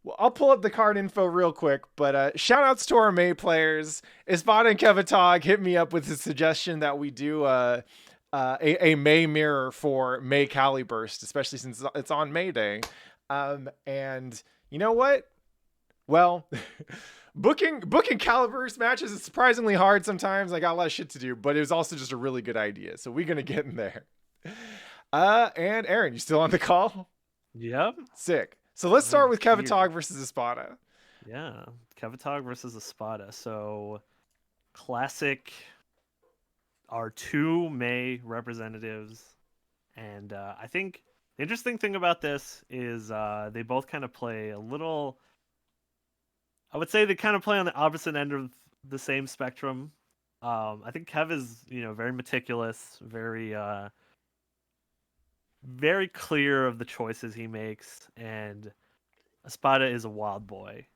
Well, I'll pull up the card info real quick, but shout outs to our May players. Espada and Kevatog hit me up with the suggestion that we do a May mirror for May Caliburst, especially since it's on May Day. And you know what? Well, booking Caliburst matches is surprisingly hard sometimes. I got a lot of shit to do, but it was also just a really good idea. So we're gonna get in there. And Aaron, you still on the call? Yep. Sick. So let's start with Here. Kevatog versus Espada. Yeah, Kevatog versus Espada. So classic are two May representatives, and I think the interesting thing about this is they both kind of play a little. I would say they kind of play on the opposite end of the same spectrum. I think Kev is very meticulous, very clear of the choices he makes, and Espada is a wild boy.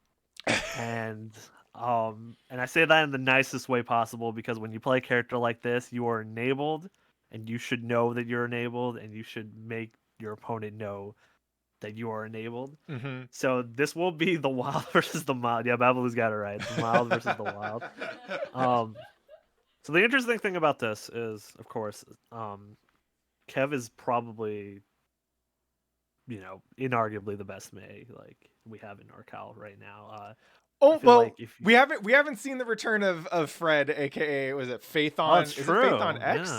and I say that in the nicest way possible, because when you play a character like this, you are enabled, and you should know that you're enabled, and you should make your opponent know that you are enabled. Mm-hmm. So this will be the wild versus the mild. Yeah, Babalu's got it right. The mild versus the wild. So the interesting thing about this is, of course, Kev is probably, inarguably the best May like we have in NorCal right now. Oh well, like we haven't seen the return of Fred, aka was it Faithon? Is it Faithon X?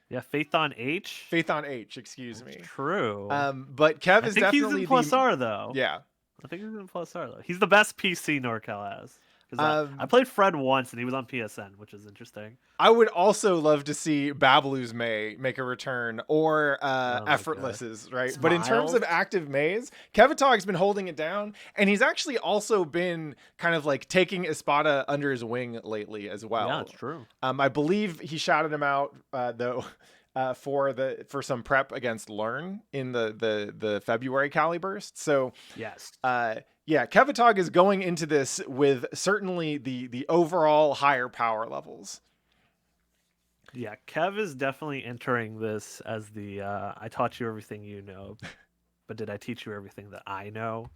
Yeah, Faithon H. Faithon H, excuse me. True. But Kev is definitely he's in Plus R though. Yeah, I think he's in Plus R though. He's the best PC NorCal has. I played Fred once, and he was on PSN, which is interesting. I would also love to see Babalu's May make a return, or Effortless's, right? Smile. But in terms of active Mays, Kevatog's been holding it down, and he's actually also been kind of like taking Espada under his wing lately as well. Yeah, it's true. I believe he shouted him out though. For some prep against Learn in the February Caliburst. So yes. Yeah, Kevatog is going into this with certainly the overall higher power levels. Yeah, Kev is definitely entering this as the I taught you everything you know, but did I teach you everything that I know?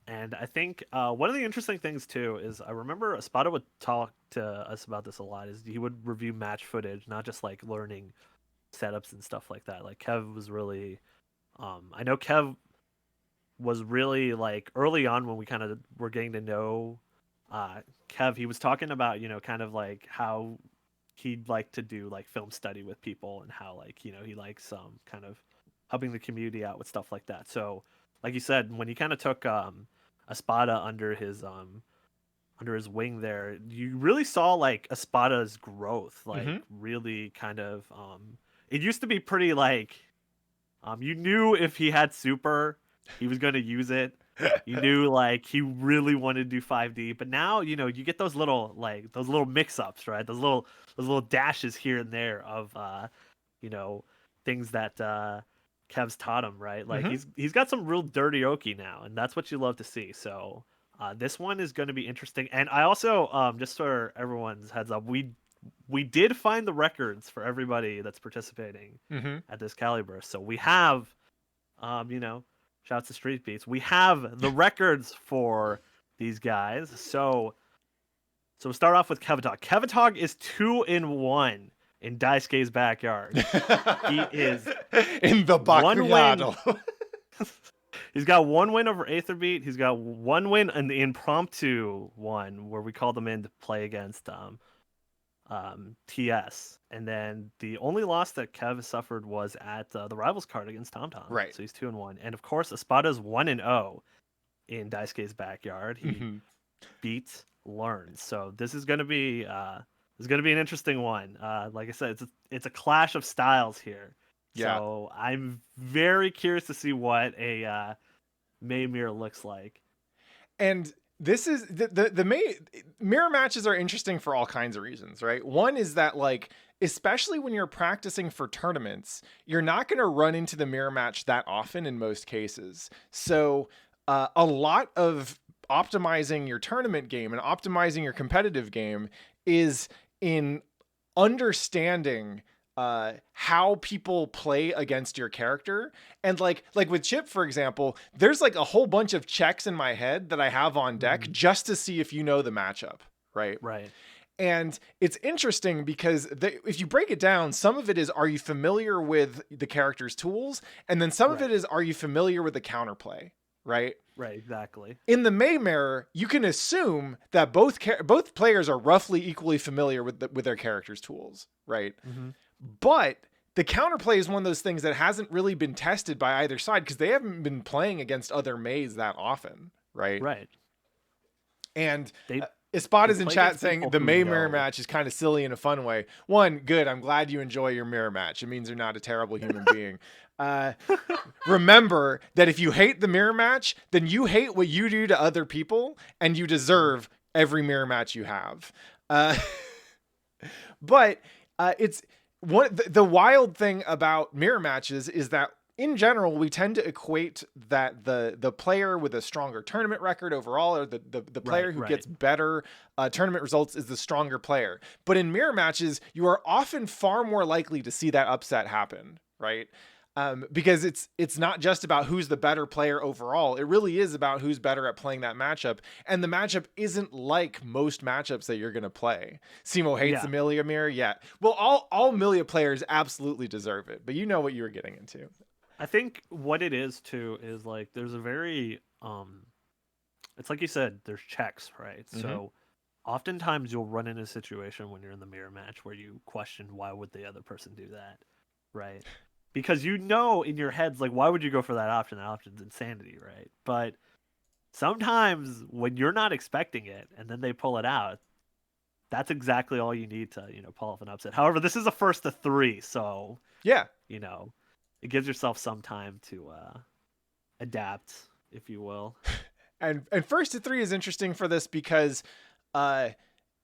And I think one of the interesting things too is I remember Espada would talk to us about this a lot. Is he would review match footage, not just like learning setups and stuff like that. Like Kev was really, I know Kev was really like early on when we kind of were getting to know Kev. He was talking about kind of like how he'd like to do like film study with people, and how like he likes kind of helping the community out with stuff like that. So like you said, when he kind of took Espada under his wing there, you really saw like Espada's growth, like really kind of it used to be pretty like you knew if he had super, he was going to use it. You knew like he really wanted to do 5D, but now you get those little mix-ups, right? Those little dashes here and there of things that Kev's taught him, right? Like he's got some real dirty oki now, and that's what you love to see. So this one is going to be interesting. And I also just for everyone's heads up, we did find the records for everybody that's participating at this Caliburst. So we have, shouts to Street Beats. We have the records for these guys. So we'll start off with Kevatog. Kevatog is 2-1 in Daisuke's backyard. He is in the backyard. He's got 1 win over Aetherbeat. He's got 1 win in the impromptu one where we called him in to play against TS, and then the only loss that Kev suffered was at the Rivals card against TomTom. Right. So he's 2-1, and of course Espada's 1-0 in Daisuke's backyard. He beats Learn. So this is going to be an interesting one. Like I said, it's a clash of styles here. Yeah. So I'm very curious to see what a May Mirror looks like. And this is the mirror matches are interesting for all kinds of reasons, right? One is that like, especially when you're practicing for tournaments, you're not going to run into the mirror match that often in most cases. So a lot of optimizing your tournament game and optimizing your competitive game is in understanding how people play against your character. And like with Chip, for example, there's like a whole bunch of checks in my head that I have on deck just to see if you know the matchup, right? Right. And it's interesting because if you break it down, some of it is, are you familiar with the character's tools? And then some of it is, are you familiar with the counterplay, right? Right, exactly. In the May Mirror, you can assume that both players are roughly equally familiar with their character's tools, right? But the counterplay is one of those things that hasn't really been tested by either side because they haven't been playing against other Mays that often, right? Right. And Spot is in chat saying the May mirror know. match is kind of silly in a fun way. One, good. I'm glad you enjoy your mirror match. It means you're not a terrible human being. Remember that if you hate the mirror match, then you hate what you do to other people, and you deserve every mirror match you have. But it's the wild thing about mirror matches is that in general, we tend to equate that the player with a stronger tournament record overall, or the player who gets better tournament results, is the stronger player. But in mirror matches, you are often far more likely to see that upset happen, right? Because it's not just about who's the better player overall. It really is about who's better at playing that matchup. And the matchup isn't like most matchups that you're going to play. Simo hates Amelia mirror. Yeah. Well, all Amelia players absolutely deserve it, but you know what you were getting into. I think what it is too is like there's a very it's like you said, there's checks, right? So oftentimes you'll run in a situation when you're in the mirror match where you question why would the other person do that, right? Because you know in your head's like, why would you go for that option? That option's insanity, right? But sometimes when you're not expecting it and then they pull it out, that's exactly all you need to, pull off an upset. However, this is a first to 3, so yeah, it gives yourself some time to adapt, if you will. And first to 3 is interesting for this because,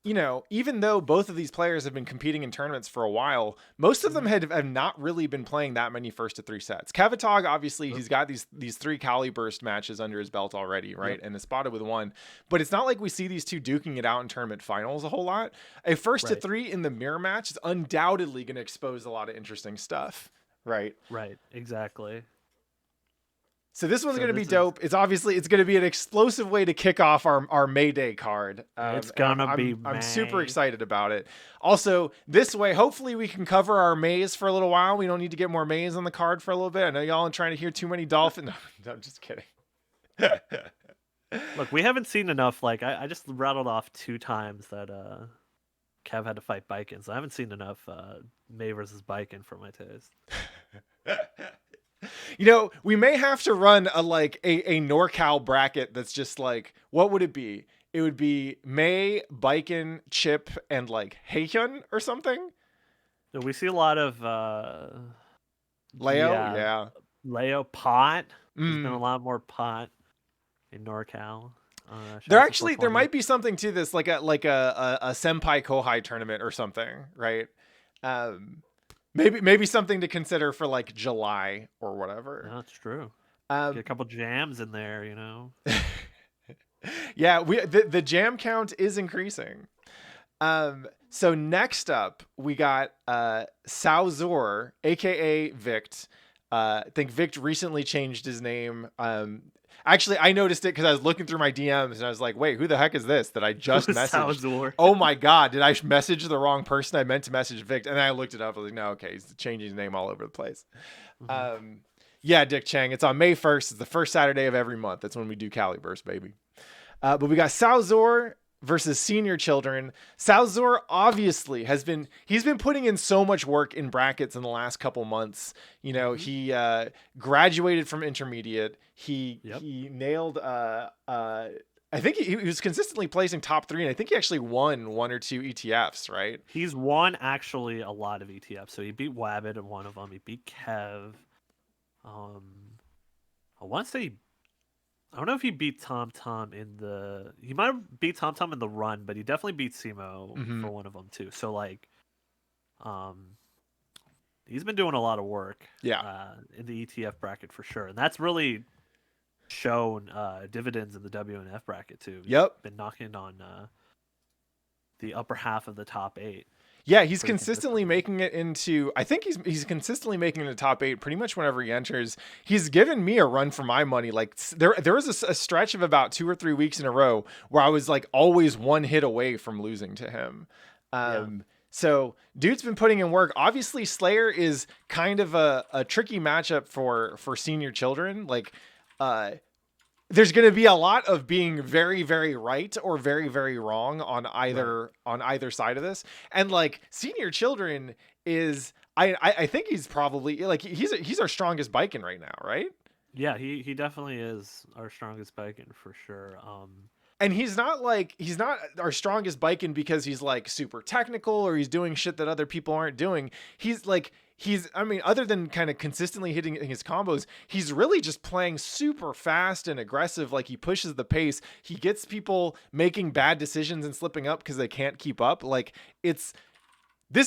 even though both of these players have been competing in tournaments for a while, most of them have not really been playing that many first to 3 sets. Caliburst, obviously, he's got these 3 Caliburst matches under his belt already, right? And is spotted with 1. But it's not like we see these two duking it out in tournament finals a whole lot. A first to 3 in the mirror match is undoubtedly going to expose a lot of interesting stuff. Right. Right. Exactly. So this one's going to be dope. It's going to be an explosive way to kick off our May Day card. It's going to be I'm super excited about it. Also, this way, hopefully we can cover our Mays for a little while. We don't need to get more Mays on the card for a little bit. I know y'all are trying to hear too many Dolphins. No, I'm just kidding. Look, we haven't seen enough. Like, I just rattled off 2 times that Kev had to fight Bikin, so I haven't seen enough May versus Bikin for my taste. We may have to run a NorCal bracket that's just like, what would it be? It would be May, Bikin, Chip, and like Haehyun or something. So we see a lot of Leo, Leo Pot. There's been a lot more Pot in NorCal. There might be something to this, like a senpai kohai tournament or something, right? Maybe something to consider for like July or whatever. That's true. Get a couple jams in there, Yeah, the jam count is increasing. So next up we got Saozor, aka Vict. I think Vict recently changed his name. Actually, I noticed it because I was looking through my DMs and I was like, wait, who the heck is this that I just messaged? Saozor. Oh my God, did I message the wrong person? I meant to message Vict. And then I looked it up. I was like, no, okay, he's changing his name all over the place. Yeah, Dick Chang. It's on May 1st. It's the first Saturday of every month. That's when we do Caliburst, baby. But we got Saozor versus Senior Children. Saozor obviously he's been putting in so much work in brackets in the last couple months. He graduated from intermediate. He nailed I think he was consistently placing top 3, and I think he actually won 1 or 2 ETFs, right? He's won actually a lot of ETFs. So he beat Wabbit in one of them. He beat Kev. I want to say, I don't know if he beat Tom he might have beat Tom in the run, but he definitely beat Simo for one of them too. So like, he's been doing a lot of work in the ETF bracket for sure. And that's really shown dividends in the WNF bracket too. He's been knocking on the upper half of the top 8. Yeah, he's pretty consistently consistently. making it into. I think he's consistently making it into top 8 pretty much whenever he enters. He's given me a run for my money. Like there was a stretch of about 2 or 3 weeks in a row where I was like always one hit away from losing to him. Yeah. So dude's been putting in work. Obviously, Slayer is kind of a tricky matchup for senior children. Like, there's going to be a lot of being very, very right or very, very wrong on Right. either side of this. And like senior children is, I think he's probably like he's our strongest biking right now, right? Yeah, he definitely is our strongest Viking for sure. And he's not our strongest biking because he's like super technical or he's doing shit that other people aren't doing. I mean, other than kind of consistently hitting his combos, he's really just playing super fast and aggressive. Like he pushes the pace. He gets people making bad decisions and slipping up because they can't keep up. Like this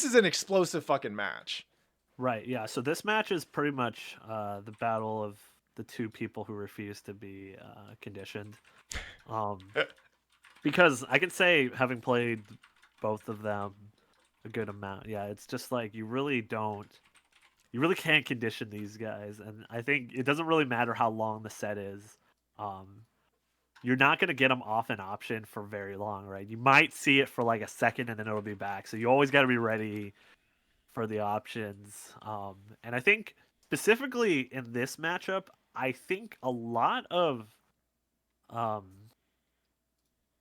is an explosive fucking match. Right. Yeah. So this match is pretty much the battle of the two people who refuse to be conditioned. Um, because I can say, having played both of them a good amount, yeah, it's just like you really can't condition these guys, and I think it doesn't really matter how long the set is. Um, you're not going to get them off an option for very long, right? You might see it for like a second and then it'll be back. So you always got to be ready for the options. And I think specifically in this matchup, I think um,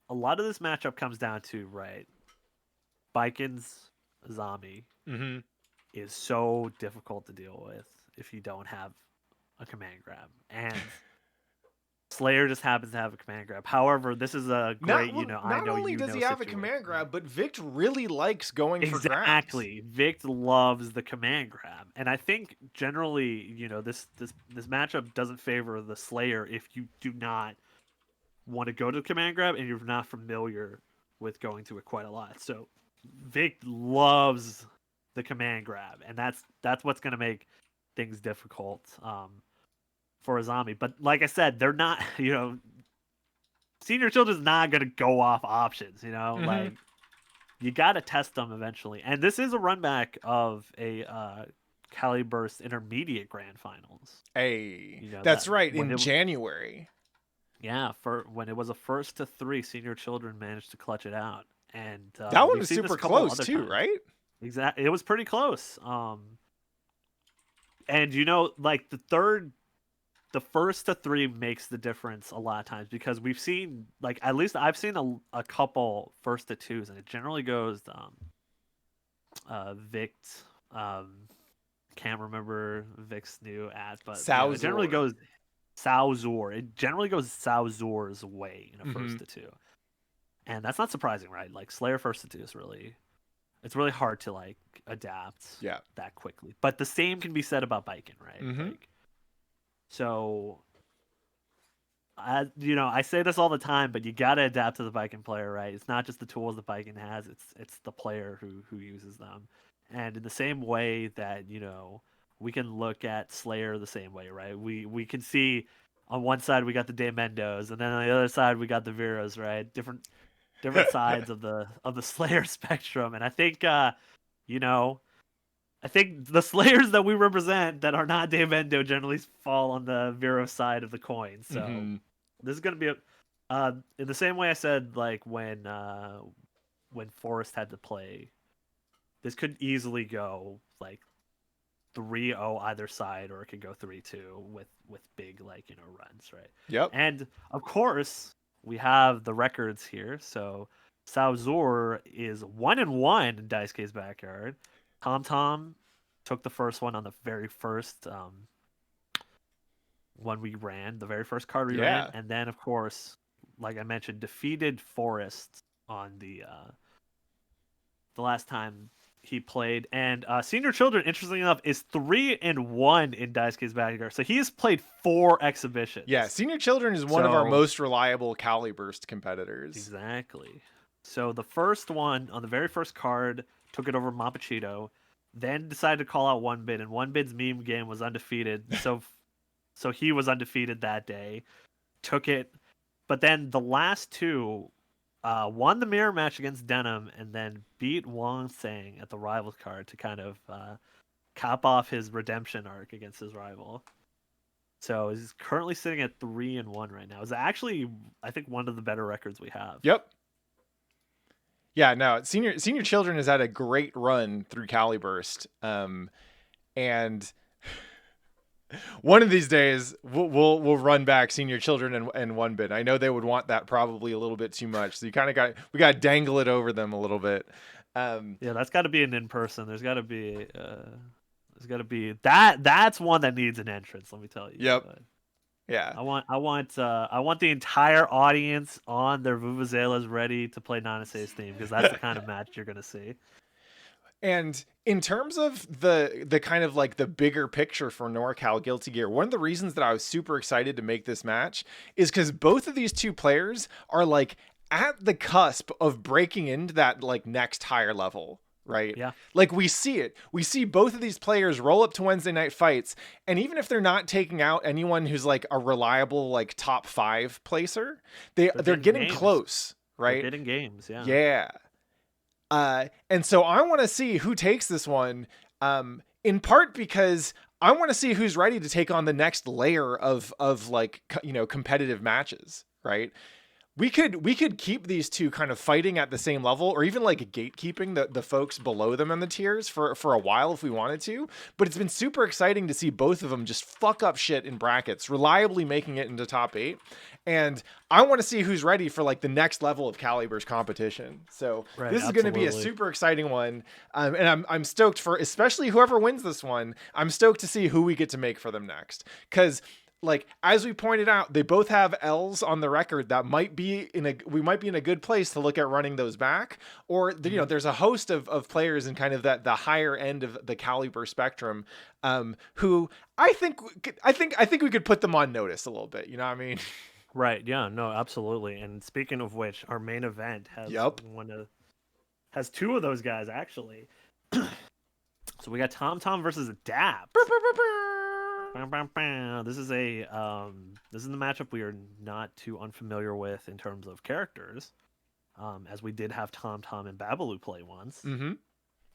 a lot of this matchup comes down to, right, Biken's Zami Mm-hmm. is so difficult to deal with if you don't have a command grab, and Slayer just happens to have a command grab. However, this is a great, I Not know only does he have a situation. command grab, but Vict really likes going for grabs. Exactly. Vic loves the command grab. And I think generally, this matchup doesn't favor the Slayer if you do not want to go to the command grab and you're not familiar with going to it quite a lot. So Vic loves the command grab, and that's what's gonna make things difficult for a zombie. But like I said, they're not, senior children's not gonna go off options, Mm-hmm. like you got to test them eventually. And this is a run back of a Caliburst intermediate grand finals. Hey, That that's right. when In it January. yeah, for when it was a first to 3, senior children managed to clutch it out. And That one we've was seen this super a couple close other too, times. right? Exactly. It was pretty close. And like the first to 3 makes the difference a lot of times, because we've seen, like, at least I've seen a couple first to 2s, and it generally goes Vict, can't remember Vic's new ad, but it generally Salzor. goes Salzor. It generally goes Salzor's way in a Mm-hmm. first to 2, and that's not surprising, right? Like Slayer first to 2 is it's really hard to like adapt Yeah. that quickly. But the same can be said about biking, right? Mm-hmm. Like, so I say this all the time, but you got to adapt to the Viking player, right? It's not just the tools the Viking has; it's the player who uses them. And in the same way that we can look at Slayer the same way, right? We can see on one side we got the Damendos, and then on the other side we got the Veros, right? Different sides of the Slayer spectrum. And I think you know I think the Slayers that we represent that are not Damendo generally fall on the Vero side of the coin. So Mm-hmm. this is gonna be in the same way I said, like when Forrest had to play, this could easily go like 3-0 either side, or it could go 3-2 with big, like, runs, right? Yep. And of course we have the records here. So Salzor is 1-1 in Dice K's backyard. Tom Tom took the first one on the very first one we ran, the very first card we ran, Yeah. and then of course, like I mentioned, defeated Forrest on the last time he played. And Senior Children, interestingly enough, is 3-1 in Dice K's backyard. So he has played 4 Yeah. exhibitions. Senior Children is one of our So most reliable Caliburst competitors. exactly. So the first one on the very first card took it over Mapachito, then decided to call out One Bid, and One Bid's meme game was undefeated. So he was undefeated that day. Took it, but then the last 2 won the mirror match against Denim, and then beat Wong Sang at the Rivals card to kind of cap off his redemption arc against his rival. So he's currently sitting at 3-1 right now. It's actually, I think, one of the better records we have. Yep. Yeah, no, Senior Children has had a great run through Caliburst. And one of these days we'll run back Senior Children and One Bit. I know they would want that probably a little bit too much. So we got to dangle it over them a little bit. Yeah, that's got to be an in-person. There's got to be that's one that needs an entrance, let me tell you. Yep. But yeah. I want the entire audience on their vuvuzelas ready to play Nanase's theme, because that's the kind of match you're going to see. And in terms of the kind of like the bigger picture for NorCal Guilty Gear, one of the reasons that I was super excited to make this match is because both of these two players are like at the cusp of breaking into that like next higher level, right? Yeah. Like we see both of these players roll up to Wednesday night fights, and even if they're not taking out anyone who's like a reliable like top 5 placer, they're getting close, right? They're getting games, yeah. Yeah. And so I want to see who takes this one, in part because I want to see who's ready to take on the next layer of like, competitive matches, right? We could keep these two kind of fighting at the same level, or even like gatekeeping the folks below them in the tiers for a while if we wanted to. But it's been super exciting to see both of them just fuck up shit in brackets, reliably making it into top 8. And I want to see who's ready for like the next level of Caliburst competition. So this is going to be a super exciting one. And I'm stoked for, especially whoever wins this one, I'm stoked to see who we get to make for them next. Cause like, as we pointed out, they both have L's on the record that we might be in a good place to look at running those back. Or, there's a host of players in kind of the higher end of the Caliburst spectrum, who I think we could put them on notice a little bit. You know what I mean? Right. Yeah. No. Absolutely. And speaking of which, our main event has 2 of those guys actually. So we got Tom versus Adapt. This is the matchup we are not too unfamiliar with in terms of characters, as we did have Tom and Babalu play once. Mm-hmm.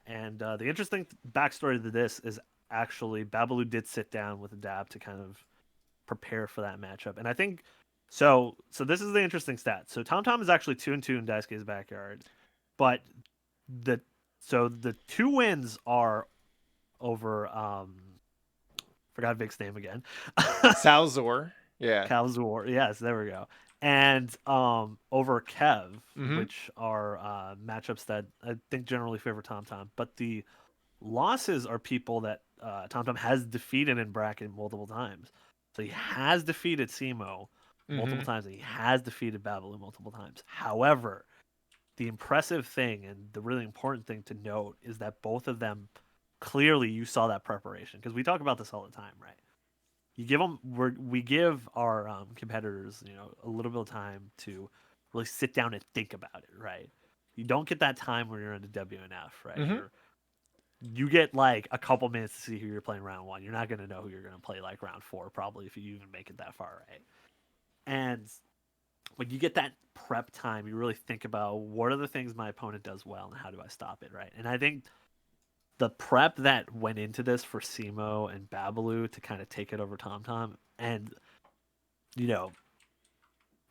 And the interesting backstory to this is actually Babalu did sit down with Adapt to kind of prepare for that matchup, and I think. So this is the interesting stat. So Tom is actually 2-2 in Daisuke's backyard, but the 2 wins are over forgot Vic's name again. Salzor. Yeah. Calzor. Yes, there we go. And over Kev, mm-hmm. which are matchups that I think generally favor Tom. But the losses are people that Tom has defeated in bracket multiple times. So he has defeated Simo multiple times, and he has defeated Babalu multiple times. However, the impressive thing and the really important thing to note is that both of them, clearly you saw that preparation, because we talk about this all the time, right? We give our competitors, a little bit of time to really sit down and think about it, right? You don't get that time when you're in the WNF, right? Mm-hmm. You get like a couple minutes to see who you're playing round 1. You're not going to know who you're going to play like round 4, probably, if you even make it that far, right? And when you get that prep time, you really think about what are the things my opponent does well and how do I stop it, right? And I think the prep that went into this for Simo and Babalu to kind of take it over Tom, and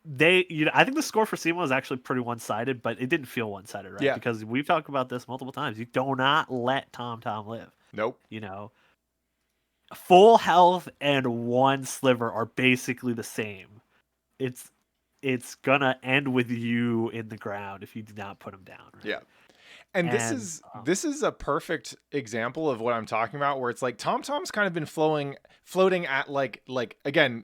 I think the score for Simo is actually pretty one-sided, but it didn't feel one-sided, right? Yeah. Because we've talked about this multiple times. You do not let Tom live. Nope. Full health and 1 sliver are basically the same. It's gonna end with you in the ground if you do not put him down, right? Yeah. And this is a perfect example of what I'm talking about, where it's like Tom's kind of been floating at like again,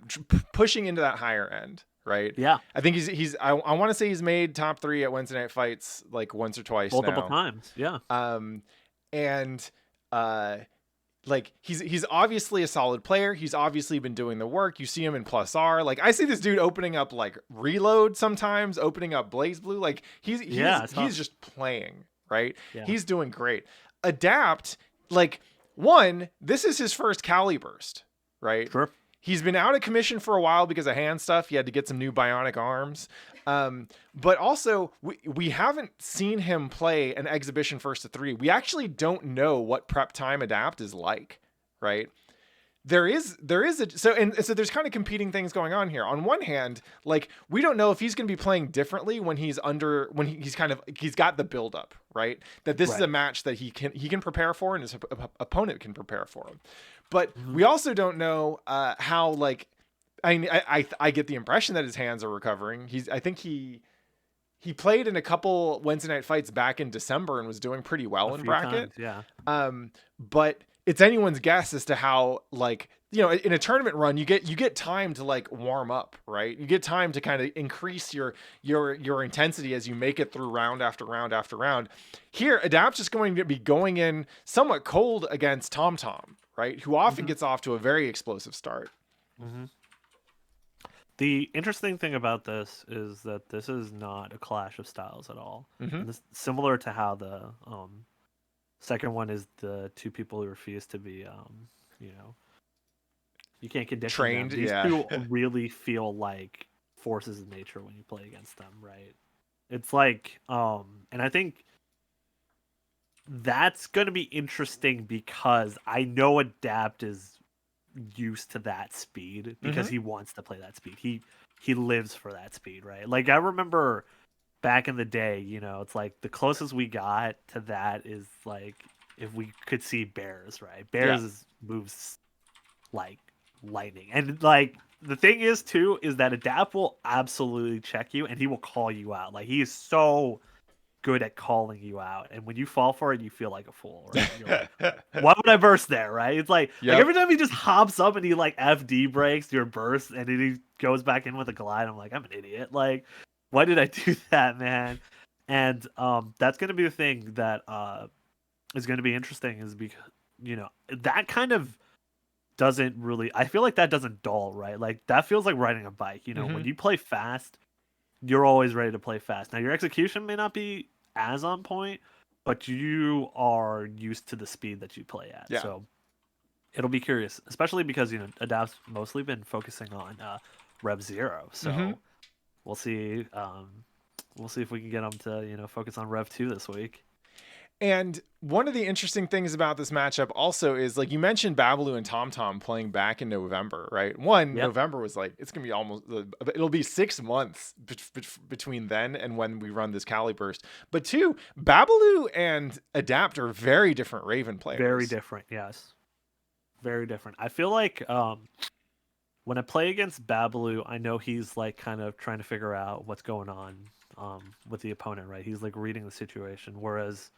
pushing into that higher end, right? Yeah. I think I want to say he's made top 3 at Wednesday Night Fights like once or twice multiple times. Yeah. Like he's obviously a solid player. He's obviously been doing the work. You see him in Plus R. Like I see this dude opening up like Reload sometimes, opening up Blaze Blue. Like he's just playing, right? Yeah. He's doing great. Adapt, like this is his first Caliburst, right? Sure. He's been out of commission for a while because of hand stuff. He had to get some new bionic arms. But also, we haven't seen him play an exhibition first to 3. We actually don't know what prep time adapt is like, right? So there's kind of competing things going on here. On one hand, like, we don't know if he's going to be playing differently when he's got the build up, right? That this is a match that he can prepare for and his opponent can prepare for him. But we also don't know how, like, I get the impression that his hands are recovering. I think he played in a couple Wednesday night fights back in December and was doing pretty well in bracket. Times, yeah. But it's anyone's guess as to how, like, in a tournament run, you get time to, like, warm up, right? You get time to kind of increase your intensity as you make it through round after round after round. Here, Adapt's just going to be going in somewhat cold against Tom Tom, right? Who often gets off to a very explosive start. Mm-hmm. The interesting thing about this is that this is not a clash of styles at all. Similar to how the second one is the two people who refuse to be, you can't condition trained. Them. These two really feel like forces of nature when you play against them, right? It's like, and I think that's going to be interesting because I know Adapt is used to that speed because he wants to play that speed. He lives for that speed, right? Like, I remember back in the day, it's like the closest we got to that is like if we could see Bears, right? Bears moves like lightning. And like the thing is too is that Adapt will absolutely check you and he will call you out. Like, he is so good at calling you out, and when you fall for it, you feel like a fool, right? You're like, why would I burst there, right? It's like every time he just hops up and he like FD breaks your burst and then he goes back in with a glide, I'm like, I'm an idiot. Like, why did I do that, man? And that's gonna be the thing that is gonna be interesting, is because that kind of doesn't really, I feel like that doesn't dull, right? Like, that feels like riding a bike. When you play fast, you're always ready to play fast. Now, your execution may not be as on point, but you are used to the speed that you play at. So it'll be curious, especially because Adapt's mostly been focusing on Rev 0. So we'll see. We'll see if we can get them to focus on Rev 2 this week. And one of the interesting things about this matchup also is, like, you mentioned Babalu and Tom Tom playing back in November, right? November was like, it's going to be it'll be 6 months between then and when we run this Caliburst. But 2, Babalu and Adapt are very different Raven players. Very different, yes. Very different. I feel like when I play against Babalu, I know he's like kind of trying to figure out what's going on with the opponent, right? He's like reading the situation, whereas,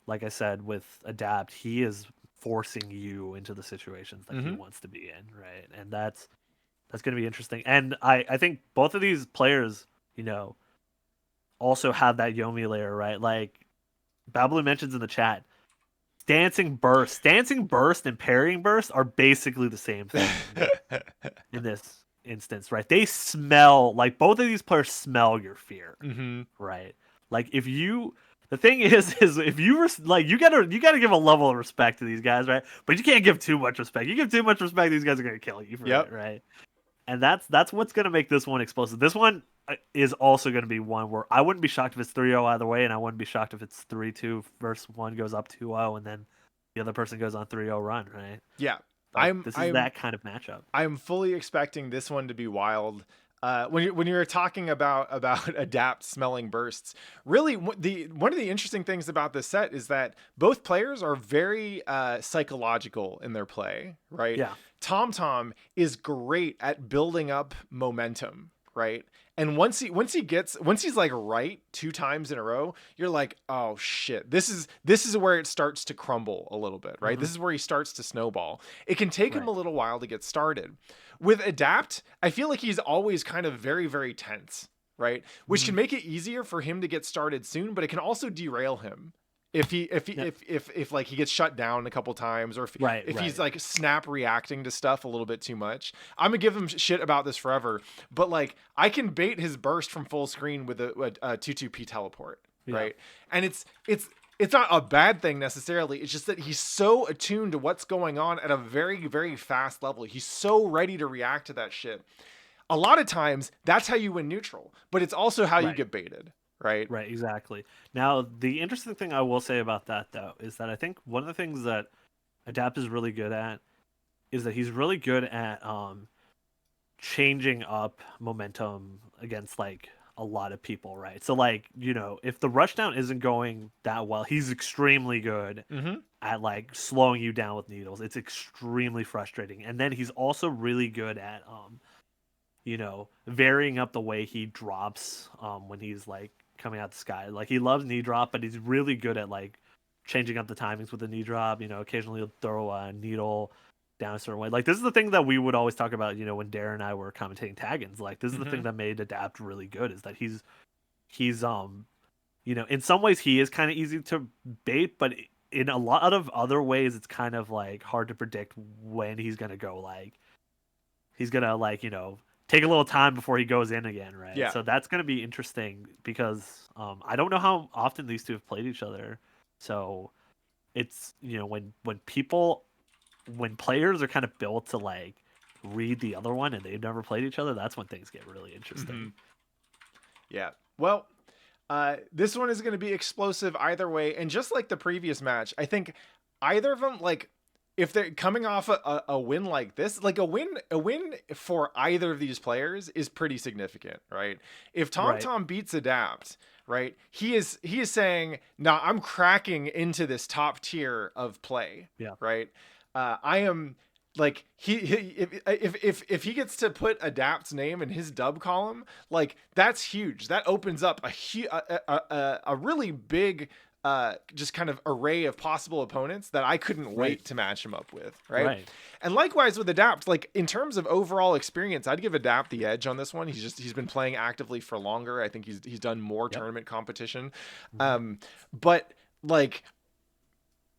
like I said, with Adapt, he is forcing you into the situations that he wants to be in, right? And that's going to be interesting. And I think both of these players, also have that Yomi layer, right? Like, Babalu mentions in the chat, Dancing Burst, and Parrying Burst are basically the same thing in this instance, right? They smell, like, both of these players smell your fear, right? Like, the thing is if you were like, you gotta give a level of respect to these guys, right? But you can't give too much respect. You give too much respect, these guys are gonna kill you for it, right? And that's what's gonna make this one explosive. This one is also gonna be one where I wouldn't be shocked if it's 3-0 either way, and I wouldn't be shocked if it's 3-2 versus one goes up 2-0 and then the other person goes on 3-0 run, right? Yeah. This is that kind of matchup. I'm fully expecting this one to be wild. When you were talking about Adapt smelling bursts, really one of the interesting things about this set is that both players are very psychological in their play, right? Yeah. Tom Tom is great at building up momentum, right? And once he's like right 2 times in a row, you're like, oh shit, this is where it starts to crumble a little bit, right? This is where he starts to snowball. It can take him a little while to get started. With Adapt, I feel like he's always kind of very, very tense, right? Which can make it easier for him to get started soon, but it can also derail him if like he gets shut down a couple times, or if he's like snap reacting to stuff a little bit too much. I'm gonna give him shit about this forever, but like, I can bait his burst from full screen with a 2-2p teleport, right? And it's not a bad thing necessarily. It's just that he's so attuned to what's going on at a very, very fast level. He's so ready to react to that shit. A lot of times, that's how you win neutral, but it's also how you Right. get baited, right? Right, exactly. Now, the interesting thing I will say about that, though, is that I think one of the things that Adapt is really good at is that he's really good at changing up momentum against like a lot of people, right? So, like, if the rushdown isn't going that well, he's extremely good Mm-hmm. at like slowing you down with needles. It's extremely frustrating. And then he's also really good at varying up the way he drops when he's like coming out the sky. Like he loves knee drop, but he's really good at like changing up the timings with the knee drop. Occasionally he'll throw a needle down a certain way. Like this is the thing that we would always talk about, when Darren and I were commentating Taggins. Like this is the Mm-hmm. thing that made Adapt really good is that he's in some ways he is kind of easy to bait, but in a lot of other ways it's kind of like hard to predict when he's gonna go he's gonna take a little time before he goes in again, right? Yeah. So that's gonna be interesting because I don't know how often these two have played each other. So it's when players are kind of built to like read the other one and they've never played each other, that's when things get really interesting. Mm-hmm. Yeah. Well, this one is going to be explosive either way, and just like the previous match, I think either of them, like, if they're coming off a win like this, like a win for either of these players is pretty significant, right? If Right. Tom beats Adapt, right, he is saying, "Nah, I'm cracking into this top tier of play." Yeah. Right. I am like if he gets to put Adapt's name in his dub column, like that's huge. That opens up a really big just kind of array of possible opponents that I couldn't wait Right. to match him up with, right? Right. And likewise with Adapt, like in terms of overall experience, I'd give Adapt the edge on this one. He's been playing actively for longer. I think he's done more Yep. tournament competition. Mm-hmm. But like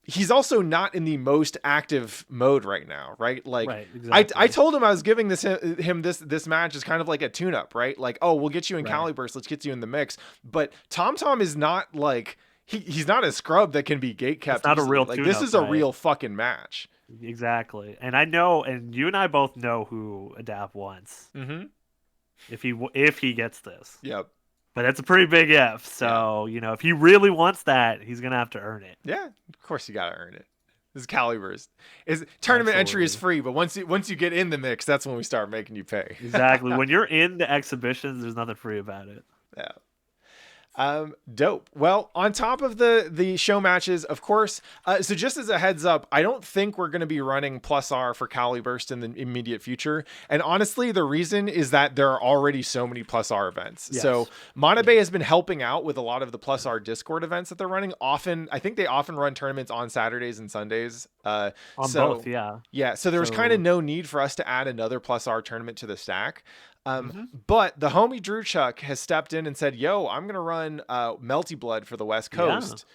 he's also not in the most active mode right now, right? Like Right. Exactly. I told him I was giving him this match as kind of like a tune-up, right? Like, oh, we'll get you in Right. Caliburst, let's get you in the mix. But Tom is not like he's not a scrub that can be gate kept. It's not a easily. real like this tune-up, is a right? real fucking match. Exactly. And I know, and you and I both know who Adapt wants Mm-hmm. if he gets this. Yep. But that's a pretty big if. So, if he really wants that, he's going to have to earn it. Yeah, of course you gotta earn it. This is Caliburst. Tournament entry is free, but once you get in the mix, that's when we start making you pay. Exactly. When you're in the exhibitions, there's nothing free about it. Yeah. Dope. Well, on top of the show matches, of course. So just as a heads up, I don't think we're going to be running plus R for Caliburst in the immediate future. And honestly, the reason is that there are already so many plus R events. Yes. So Monabe has been helping out with a lot of the plus R Discord events that they're running. I think they often run tournaments on Saturdays and Sundays. On both, yeah. Yeah. So there was kind of no need for us to add another plus R tournament to the stack. But the homie Drew Chuck has stepped in and said, "Yo, I'm gonna run Melty Blood for the West Coast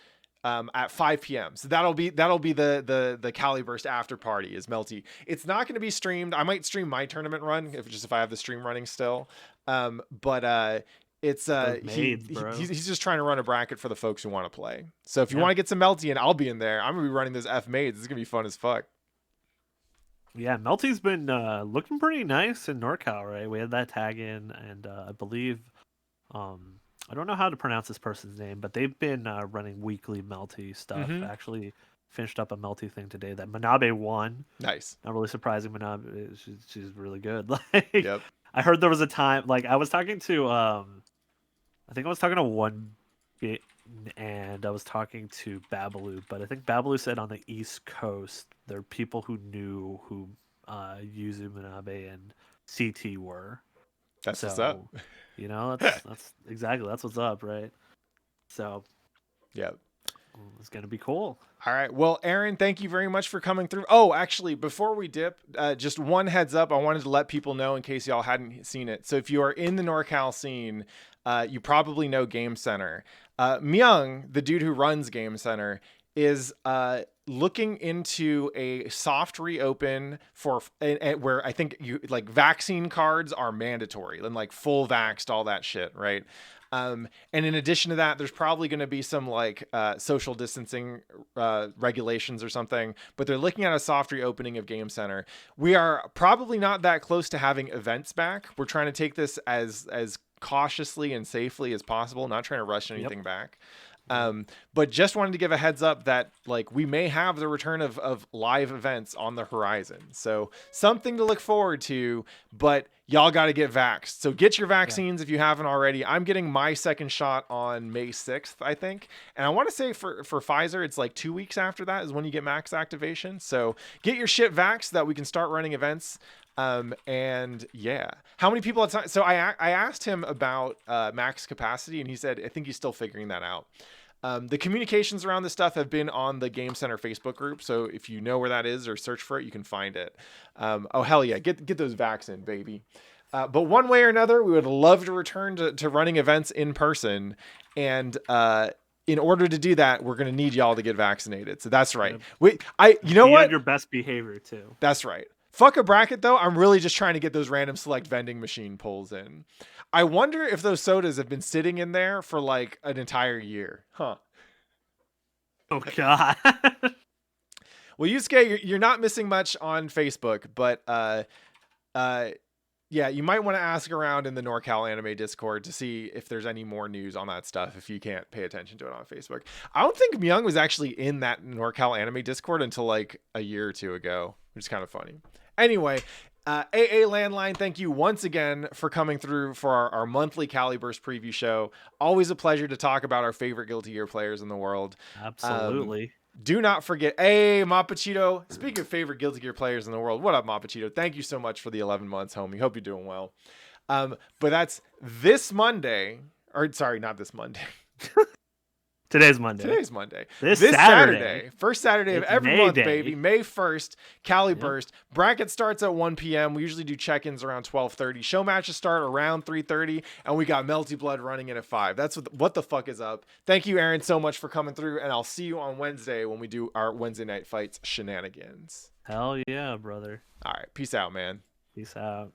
at 5 p.m. So that'll be the Caliburst after party is Melty. It's not gonna be streamed. I might stream my tournament run if I have the stream running still. But it's he's just trying to run a bracket for the folks who want to play. So if you want to get some Melty in, I'll be in there. I'm gonna be running those F maids. It's gonna be fun as fuck." Yeah, Melty's been looking pretty nice in NorCal, right? We had that tag in, and I believe, I don't know how to pronounce this person's name, but they've been running weekly Melty stuff. Actually finished up a Melty thing today that Manabe won. Nice. Not really surprising. Manabe, she's really good. Yep. I heard there was a time, like I was talking to, I think I was talking to one bit, and I was talking to Babalu, but I think Babalu said on the East Coast there are people who knew who Yuzu Manabe and CT were. That's what's up. That's exactly that's what's up, right? So, yep. It's gonna be cool. All right. Well, Aaron, thank you very much for coming through. Oh, actually, before we dip, just one heads up. I wanted to let people know in case y'all hadn't seen it. So if you are in the NorCal scene, you probably know Game Center. Myung, the dude who runs Game Center, is looking into a soft reopen for where I think you like vaccine cards are mandatory and like full vaxxed, all that shit, right? And in addition to that, there's probably going to be some like social distancing regulations or something, but they're looking at a soft reopening of Game Center. We are probably not that close to having events back. We're trying to take this as cautiously and safely as possible, not trying to rush anything back. But just wanted to give a heads up that like we may have the return of live events on the horizon. So something to look forward to, but y'all got to get vaxxed. So get your vaccines if you haven't already. I'm getting my second shot on May 6th, I think. And I want to say for Pfizer, it's like 2 weeks after that is when you get max activation. So get your shit vaxxed so that we can start running events. And yeah, how many people at time? So I asked him about max capacity, and he said I think he's still figuring that out. The communications around this stuff have been on the Game Center Facebook group, so if you know where that is or search for it, you can find it. Oh hell yeah, get those vax in, baby. But one way or another, we would love to return to running events in person, and in order to do that, we're gonna need y'all to get vaccinated. So that's right. You know what? Your best behavior too. That's right. Fuck a bracket though. I'm really just trying to get those random select vending machine pulls in. I wonder if those sodas have been sitting in there for like an entire year. Huh. Oh god. Well, Yusuke, you're not missing much on Facebook, but yeah, you might want to ask around in the NorCal Anime Discord to see if there's any more news on that stuff if you can't pay attention to it on Facebook. I don't think Myung was actually in that NorCal Anime Discord until like a year or two ago, which is kind of funny. Anyway, AA Landline, thank you once again for coming through for our monthly Caliburst preview show. Always a pleasure to talk about our favorite Guilty Gear players in the world. Absolutely. Do not forget, hey, Mapachito. Speaking of favorite Guilty Gear players in the world, what up, Mapachito? Thank you so much for the 11 months, homie. Hope you're doing well. But that's this Monday, or sorry, not this Monday. Today's Monday. This Saturday. First Saturday of every month, Day. baby. May 1st, Caliburst. Yep. Bracket starts at 1 p.m. We usually do check-ins around 12:30. Show matches start around 3:30, and we got Melty Blood running in at 5. That's what the fuck is up. Thank you, Aaron, so much for coming through, and I'll see you on Wednesday when we do our Wednesday night fights shenanigans. Hell yeah, brother. All right. Peace out, man. Peace out.